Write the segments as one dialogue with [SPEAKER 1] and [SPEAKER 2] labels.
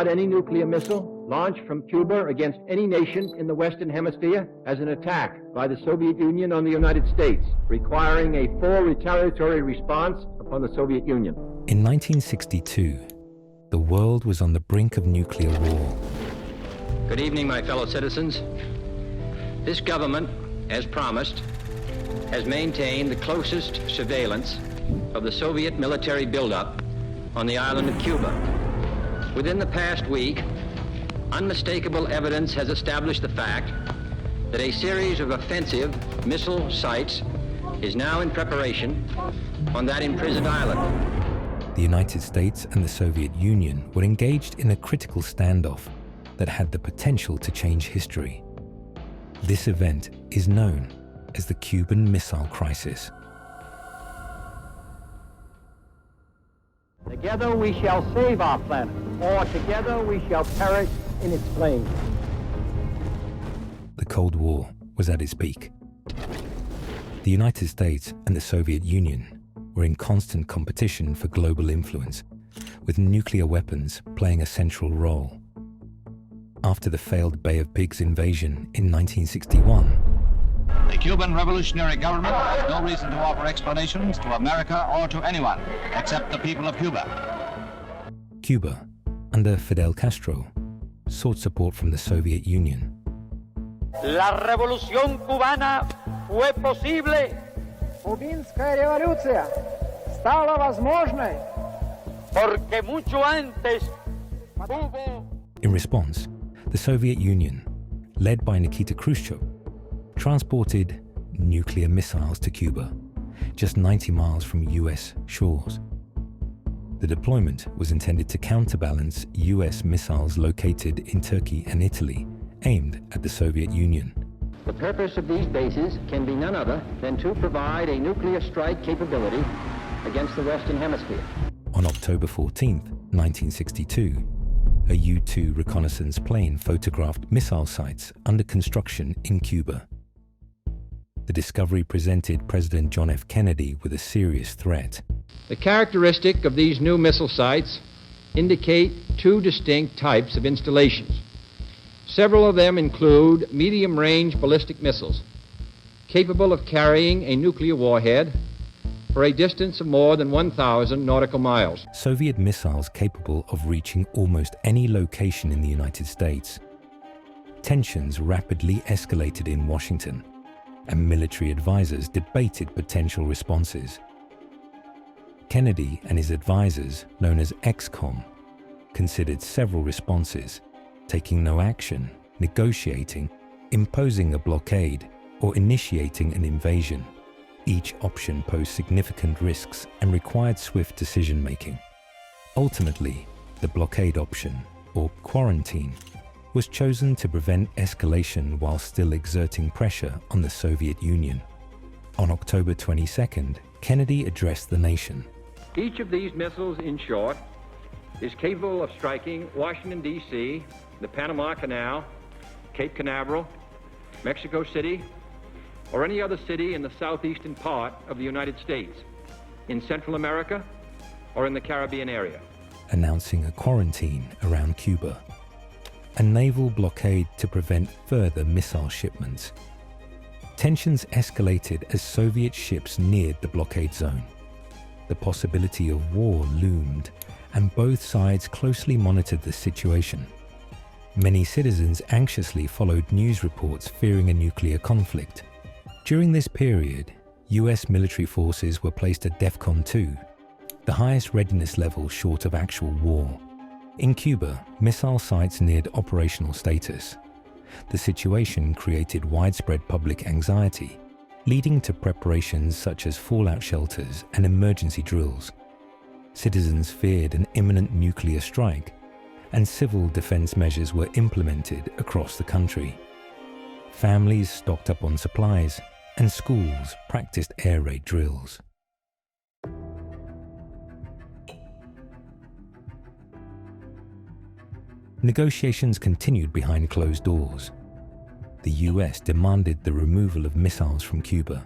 [SPEAKER 1] regard any nuclear missile launched from Cuba against any nation in the Western Hemisphere as an attack by the Soviet Union on the United States, requiring a full retaliatory response upon the Soviet Union.
[SPEAKER 2] In 1962, the world was on the brink of nuclear war.
[SPEAKER 1] Good evening, my fellow citizens. This government, as promised, has maintained the closest surveillance of the Soviet military buildup on the island of Cuba. Within the past week, unmistakable evidence has established the fact that a series of offensive missile sites is now in preparation on that imprisoned island.
[SPEAKER 2] The United States and the Soviet Union were engaged in a critical standoff that had the potential to change history. This event is known as the Cuban Missile Crisis.
[SPEAKER 1] Together we shall save our planet, or together we shall perish in its flames.
[SPEAKER 2] The Cold War was at its peak. The United States and the Soviet Union were in constant competition for global influence, with nuclear weapons playing a central role. After the failed Bay of Pigs invasion in 1961,
[SPEAKER 3] the Cuban revolutionary government has no reason to offer explanations to America or to anyone except the people of Cuba.
[SPEAKER 2] Cuba, under Fidel Castro, sought support from the Soviet Union.
[SPEAKER 4] La revolución cubana fue posible.
[SPEAKER 5] Кубинская революция стала возможной.
[SPEAKER 4] Porque mucho antes hubo.
[SPEAKER 2] In response, the Soviet Union, led by Nikita Khrushchev, transported nuclear missiles to Cuba, just 90 miles from US shores. The deployment was intended to counterbalance US missiles located in Turkey and Italy, aimed at the Soviet Union.
[SPEAKER 1] The purpose of these bases can be none other than to provide a nuclear strike capability against the Western Hemisphere.
[SPEAKER 2] On October 14, 1962, a U-2 reconnaissance plane photographed missile sites under construction in Cuba. The discovery presented President John F. Kennedy with a serious threat.
[SPEAKER 1] The characteristic of these new missile sites indicate two distinct types of installations. Several of them include medium-range ballistic missiles capable of carrying a nuclear warhead for a distance of more than 1,000 nautical miles.
[SPEAKER 2] Soviet missiles capable of reaching almost any location in the United States. Tensions rapidly escalated in Washington, and military advisors debated potential responses. Kennedy and his advisors, known as ExComm, considered several responses, taking no action, negotiating, imposing a blockade, or initiating an invasion. Each option posed significant risks and required swift decision-making. Ultimately, the blockade option, or quarantine, was chosen to prevent escalation while still exerting pressure on the Soviet Union. On October 22nd, Kennedy addressed the nation.
[SPEAKER 1] Each of these missiles, in short, is capable of striking Washington, D.C., the Panama Canal, Cape Canaveral, Mexico City, or any other city in the southeastern part of the United States, in Central America, or in the Caribbean area.
[SPEAKER 2] Announcing a quarantine around Cuba. A naval blockade to prevent further missile shipments. Tensions escalated as Soviet ships neared the blockade zone. The possibility of war loomed, and both sides closely monitored the situation. Many citizens anxiously followed news reports fearing a nuclear conflict. During this period, US military forces were placed at DEFCON 2, the highest readiness level short of actual war. In Cuba, missile sites neared operational status. The situation created widespread public anxiety, leading to preparations such as fallout shelters and emergency drills. Citizens feared an imminent nuclear strike, and civil defense measures were implemented across the country. Families stocked up on supplies, and schools practiced air raid drills. Negotiations continued behind closed doors. The US demanded the removal of missiles from Cuba.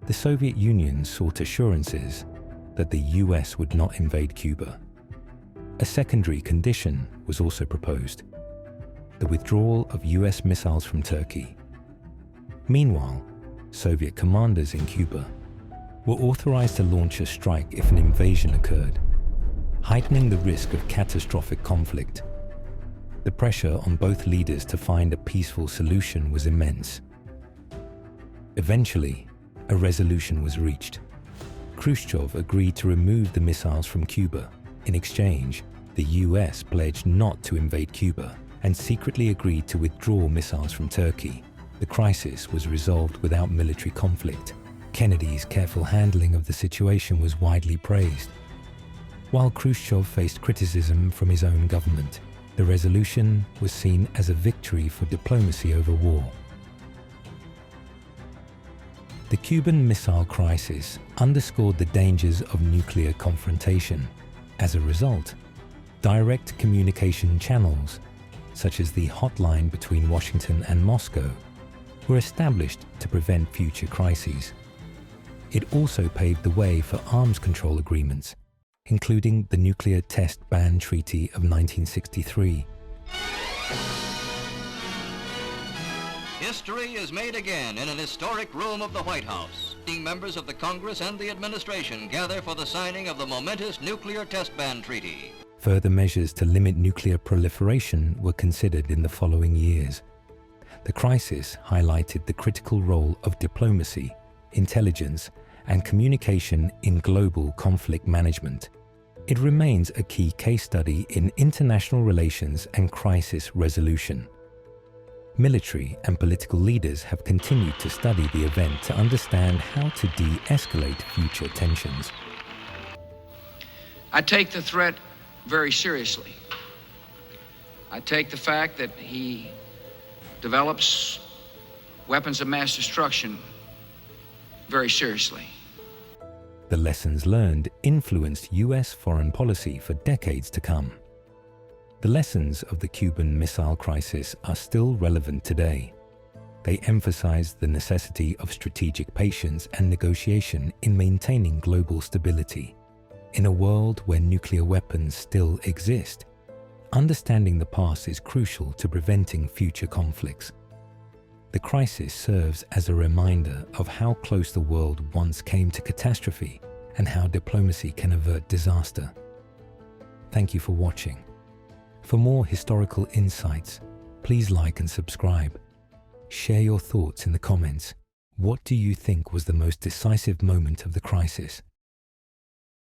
[SPEAKER 2] The Soviet Union sought assurances that the US would not invade Cuba. A secondary condition was also proposed: the withdrawal of US missiles from Turkey. Meanwhile, Soviet commanders in Cuba were authorized to launch a strike if an invasion occurred, heightening the risk of catastrophic conflict. The pressure on both leaders to find a peaceful solution was immense. Eventually, a resolution was reached. Khrushchev agreed to remove the missiles from Cuba. In exchange, the US pledged not to invade Cuba and secretly agreed to withdraw missiles from Turkey. The crisis was resolved without military conflict. Kennedy's careful handling of the situation was widely praised. While Khrushchev faced criticism from his own government, the resolution was seen as a victory for diplomacy over war. The Cuban Missile Crisis underscored the dangers of nuclear confrontation. As a result, direct communication channels, such as the hotline between Washington and Moscow, were established to prevent future crises. It also paved the way for arms control agreements, including the Nuclear Test Ban Treaty of 1963.
[SPEAKER 6] History is made again in an historic room of the White House. Members of the Congress and the administration gather for the signing of the momentous Nuclear Test Ban Treaty.
[SPEAKER 2] Further measures to limit nuclear proliferation were considered in the following years. The crisis highlighted the critical role of diplomacy, intelligence, and communication in global conflict management. It remains a key case study in international relations and crisis resolution. Military and political leaders have continued to study the event to understand how to de-escalate future tensions.
[SPEAKER 7] I take the threat very seriously. I take the fact that he develops weapons of mass destruction very seriously.
[SPEAKER 2] The lessons learned influenced US foreign policy for decades to come. The lessons of the Cuban Missile Crisis are still relevant today. They emphasize the necessity of strategic patience and negotiation in maintaining global stability. In a world where nuclear weapons still exist, understanding the past is crucial to preventing future conflicts. The crisis serves as a reminder of how close the world once came to catastrophe and how diplomacy can avert disaster. Thank you for watching. For more historical insights, please like and subscribe. Share your thoughts in the comments. What do you think was the most decisive moment of the crisis?